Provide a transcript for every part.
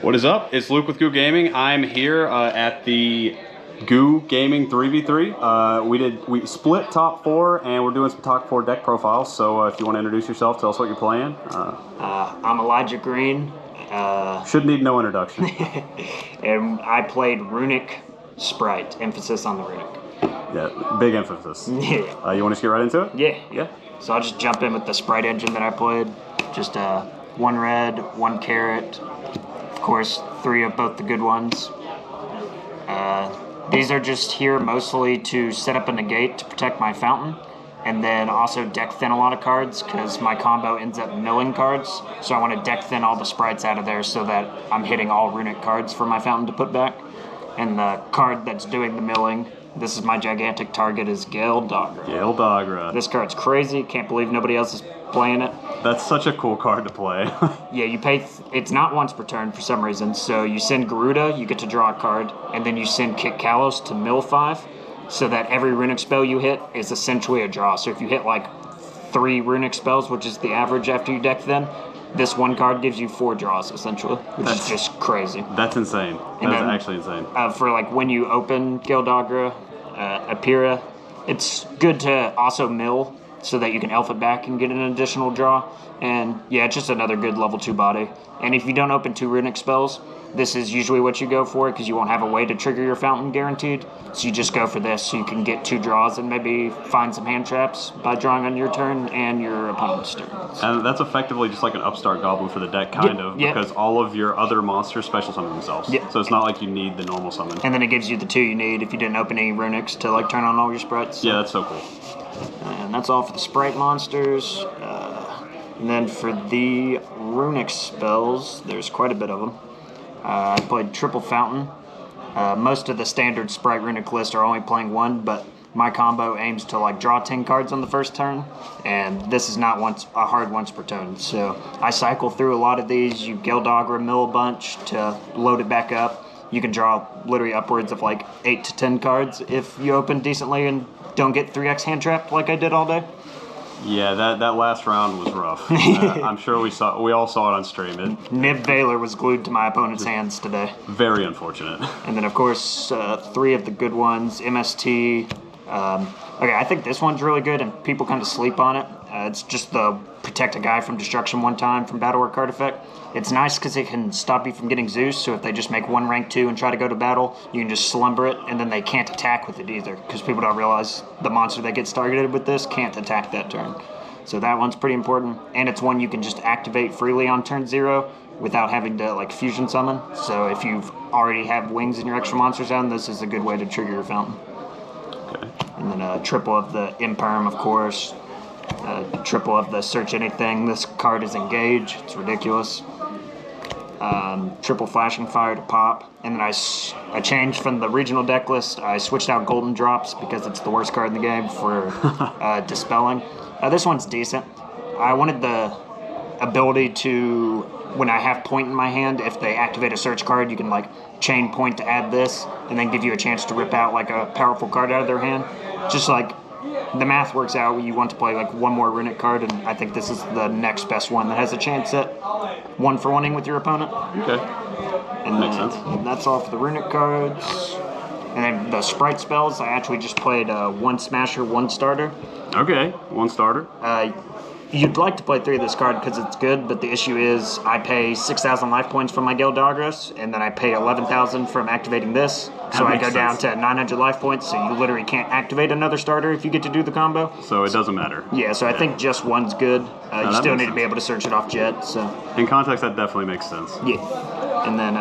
What is up? It's Luke with YuGiOh Gaming. I'm here at the YuGiOh Gaming 3v3. We split top 4 and we're doing some top 4 deck profiles. So if you want to introduce yourself, tell us what you're playing. I'm Elijah Green. Should need no introduction. And I played Runick Spright. Emphasis on the Runick. Yeah, big emphasis. Yeah. You want to just get right into it? Yeah. So I'll just jump in with the Spright engine that I played. Just 1 red, 1 carrot. Of course, 3 of both the good ones. These are just here mostly to set up a negate to protect my fountain, and then also deck thin a lot of cards because my combo ends up milling cards. So I want to deck thin all the Sprites out of there so that I'm hitting all Runick cards for my fountain to put back. And the card that's doing the milling, this is my gigantic target, is YuGiOh. YuGiOh. This card's crazy. Can't believe nobody else is playing it. That's such a cool card to play. Yeah, you pay. It's not once per turn for some reason. So you send Garuda, you get to draw a card, and then you send Kick Kalos to mill 5, so that every Runick spell you hit is essentially a draw. So if you hit like 3 Runick spells, which is the average after you deck them, this one card gives you 4 draws essentially, which is just crazy. That's insane. That's actually insane. For like when you open YuGiOh, Apira, it's good to also mill so that you can elf it back and get an additional draw. And yeah, it's just another good level 2 body. And if you don't open 2 Runick spells, this is usually what you go for because you won't have a way to trigger your fountain guaranteed. So you just go for this so you can get 2 draws and maybe find some hand traps by drawing on your turn and your opponent's turn. And that's effectively just like an upstart goblin for the deck, because all of your other monsters special summon themselves. So it's not like you need the normal summon. And then it gives you the 2 you need if you didn't open any Runicks to like turn on all your Sprites. So. Yeah, that's so cool. And that's all for the Spright monsters. And then for the Runick spells, there's quite a bit of them. I played Triple Fountain. Most of the standard Spright Runick list are only playing 1, but my combo aims to like draw 10 cards on the first turn, and this is not a hard once per turn. So I cycle through a lot of these. You YuGiOh mill a bunch to load it back up. You can draw literally upwards of like 8 to 10 cards if you open decently and don't get 3x hand trapped like I did all day. Yeah, that last round was rough. I'm sure we all saw it on stream. Nib Valor was glued to my opponent's hands today. Very unfortunate. And then of course 3 of the good ones, MST. Okay, I think this one's really good and people kind of sleep on it. It's just the protect a guy from destruction 1 time from battle or card effect. It's nice because it can stop you from getting Zeus, so if they just make 1 rank 2 and try to go to battle, you can just slumber it, and then they can't attack with it either, because people don't realize the monster that gets targeted with this can't attack that turn. So that one's pretty important, and it's one you can just activate freely on turn 0 without having to like fusion summon. So if you've already have wings in your extra monster zone, this is a good way to trigger your fountain. Okay. And then triple of the Imperm, of course. Triple of the Search Anything. This card is Engage. It's ridiculous. Triple Flashing Fire to pop. And then I changed from the regional deck list. I switched out Golden Drops because it's the worst card in the game for Dispelling. This one's decent. I wanted the ability to, when I have point in my hand, if they activate a search card, you can like chain point to add this and then give you a chance to rip out like a powerful card out of their hand. Just like the math works out, you want to play like 1 more Runick card, and I think this is the next best one that has a chance at 1-for-1ing with your opponent. Okay. And makes sense. That's all for the Runick cards. And then the Spright spells, I actually just played 1 Smasher, 1 Starter. Okay, 1 starter. You'd like to play 3 of this card because it's good, but the issue is I pay 6,000 life points from my YuGiOh, and then I pay 11,000 from activating this. So I go down to 900 life points, so you literally can't activate another starter if you get to do the combo. So it doesn't matter. Yeah, so I think just 1's good. You still need to be able to search it off Jet. So in context, that definitely makes sense. Yeah. And then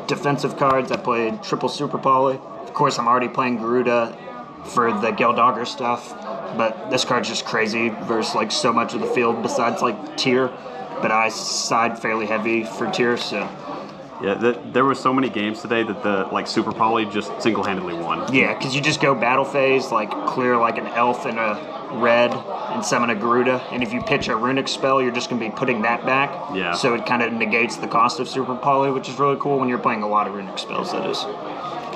defensive cards, I played Triple Super Poly. Of course, I'm already playing Garuda for the YuGiOh stuff, but this card's just crazy versus like so much of the field besides like tier. But I side fairly heavy for tier, so. Yeah, there were so many games today that the like Super Poly just single-handedly won. Yeah, because you just go battle phase, like clear like an elf and a red and summon a Garuda, and if you pitch a Runick spell, you're just going to be putting that back. Yeah. So it kind of negates the cost of Super Poly, which is really cool when you're playing a lot of Runick spells, that is.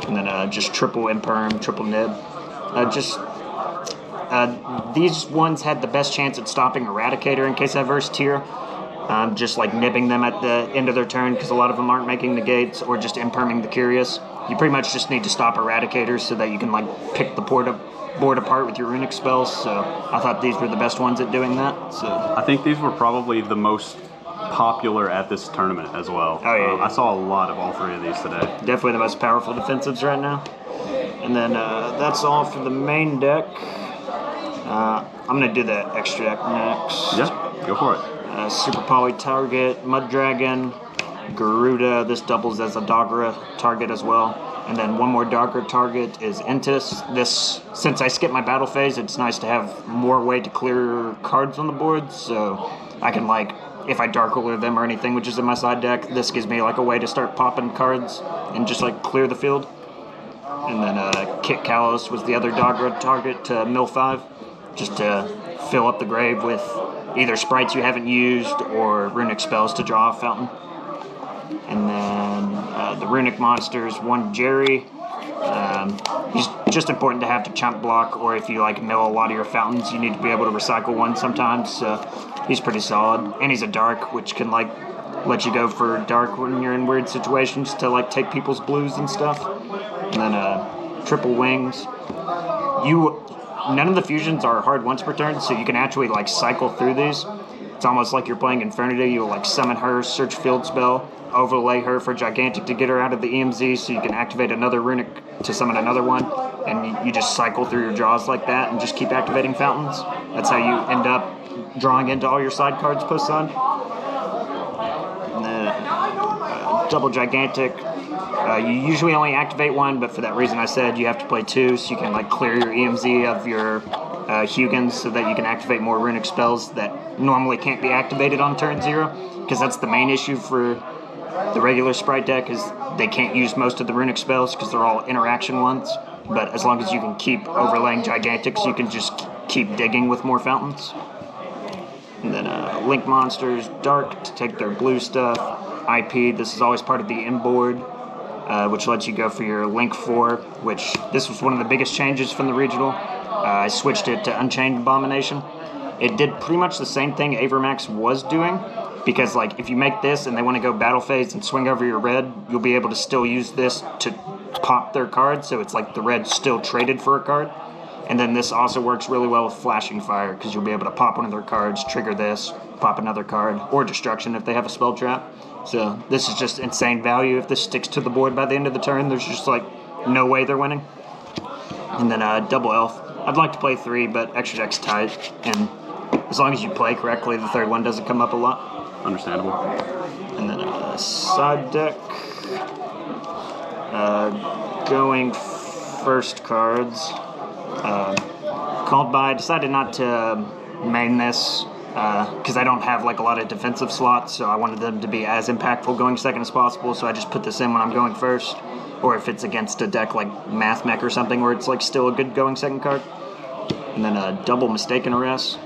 And then just triple Imperm, triple Nib. These ones had the best chance at stopping Eradicator in case I verse tier. just like nibbing them at the end of their turn because a lot of them aren't making negates, or just imperming the Curious. You pretty much just need to stop Eradicators so that you can like pick the board apart with your Runick spells. So I thought these were the best ones at doing that. So I think these were probably the most popular at this tournament as well. Oh, yeah. I saw a lot of all three of these today. Definitely the most powerful defensives right now. And then that's all for the main deck. I'm going to do the extra deck next. Yeah, go for it. Super Poly target, Mud Dragon, Garuda. This doubles as a Dogra target as well. And then one more Dogra target is Entis. This, since I skipped my battle phase, it's nice to have more way to clear cards on the board. So I can, like, if I Dark Ruler them or anything, which is in my side deck, this gives me like a way to start popping cards and just like clear the field. And then Kit Kalos was the other Dogra target to mill 5, just to fill up the grave with either sprites you haven't used or Runick spells to draw a fountain. And then the Runick monsters, one Jerry. He's just important to have to chump block, or if you like mill a lot of your fountains, you need to be able to recycle one sometimes. So he's pretty solid. And he's a dark, which can like let you go for dark when you're in weird situations to like take people's blues and stuff. And then triple wings. None of the fusions are hard once per turn, so you can actually like cycle through these. It's almost like you're playing Infernity. You'll like summon her, search field spell, overlay her for Gigantic to get her out of the EMZ, so you can activate another Runick to summon another one, and you just cycle through your draws like that and just keep activating fountains. That's how you end up drawing into all your side cards post-side. And then double Gigantic. You usually only activate one, but for that reason I said you have to play 2, so you can like clear your EMZ of your Hugins so that you can activate more Runick spells that normally can't be activated on turn 0, because that's the main issue for the regular Spright deck, is they can't use most of the Runick spells because they're all interaction ones. But as long as you can keep overlaying Gigantics, you can just keep digging with more fountains. And then Link monsters, Dark to take their blue stuff. IP, this is always part of the inboard, which lets you go for your Link 4, which this was one of the biggest changes from the regional. I switched it to Unchained Abomination. It did pretty much the same thing Avermax was doing, because like if you make this and they want to go battle phase and swing over your red, you'll be able to still use this to pop their card, so it's like the red still traded for a card. And then this also works really well with Flashing Fire, because you'll be able to pop one of their cards, trigger this, pop another card, or Destruction if they have a spell trap. So this is just insane value. If this sticks to the board by the end of the turn, there's just like no way they're winning. And then double Elf. I'd like to play 3, but extra deck's tight, and as long as you play correctly, the third one doesn't come up a lot. Understandable. And then side deck. Going first cards. Called by. I decided not to main this because I don't have like a lot of defensive slots, so I wanted them to be as impactful going second as possible, so I just put this in when I'm going first. Or if it's against a deck like Math Mech or something where it's like still a good going second card. And then double Mistaken Arrest.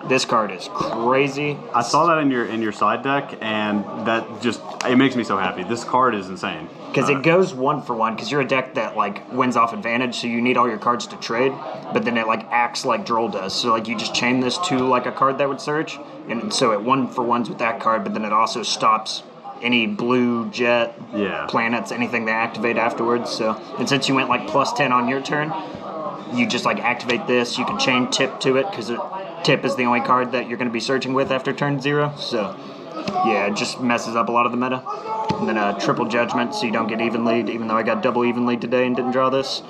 This card is crazy. I saw that in your side deck, and that just, it makes me so happy. This card is insane. Because it goes 1 for 1, because you're a deck that like wins off advantage, so you need all your cards to trade, but then it like acts like Droll does. So like you just chain this to like a card that would search, and so it 1 for 1s with that card, but then it also stops any blue, jet, planets, anything they activate afterwards. So, and since you went like plus 10 on your turn, you just like activate this. You can chain Tip to it, because Tip is the only card that you're going to be searching with after turn 0. So yeah, it just messes up a lot of the meta. And then triple Judgment, so you don't get even lead, even though I got double even lead today and didn't draw this.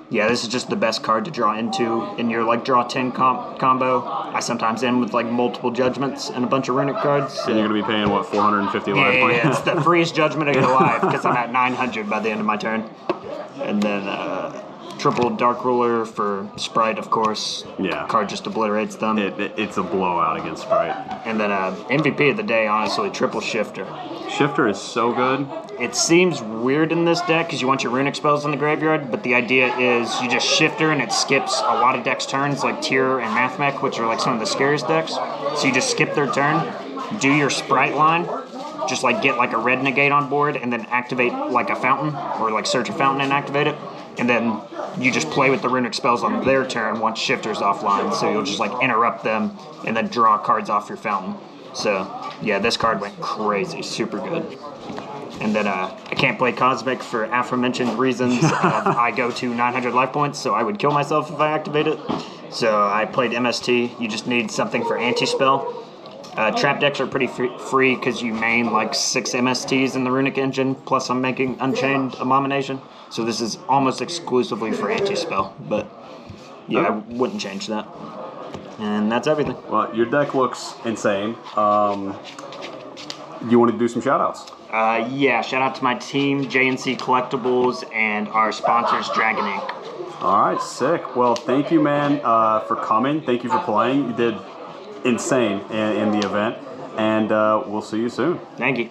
Yeah, this is just the best card to draw into in your like draw 10 combo. I sometimes end with like multiple Judgments and a bunch of Runick cards. So. And you're going to be paying, what, 450 life points? Yeah, it's the freest Judgment of your life, because I'm at 900 by the end of my turn. And then triple Dark Ruler for Spright, of course. Yeah. Card just obliterates them. It's a blowout against Spright. And then MVP of the day, honestly, triple Shifter. Shifter is so good. It seems weird in this deck because you want your Runick spells in the graveyard, but the idea is you just Shifter and it skips a lot of decks' turns, like Tyr and Math Mech, which are like some of the scariest decks. So you just skip their turn, do your Spright line, just like get like a red negate on board, and then activate like a fountain, or like search a fountain and activate it. And then you just play with the Runick spells on their turn once Shifter's offline, so you'll just like interrupt them and then draw cards off your fountain. So, yeah, this card went crazy, super good. And then I can't play Cosmic for aforementioned reasons. I go to 900 life points, so I would kill myself if I activate it. So I played MST. You just need something for anti-spell. Trap decks are pretty free because you main like 6 MSTs in the Runick engine, plus I'm making Unchained Abomination. So this is almost exclusively for anti-spell, but yeah, I wouldn't change that. And that's everything. Well, your deck looks insane. You want to do some shout-outs? Yeah, shout out to my team, JNC Collectibles, and our sponsors, Dragon Inc. All right, sick. Well, thank you, man, for coming. Thank you for playing. You did insane in the event, and we'll see you soon. Thank you.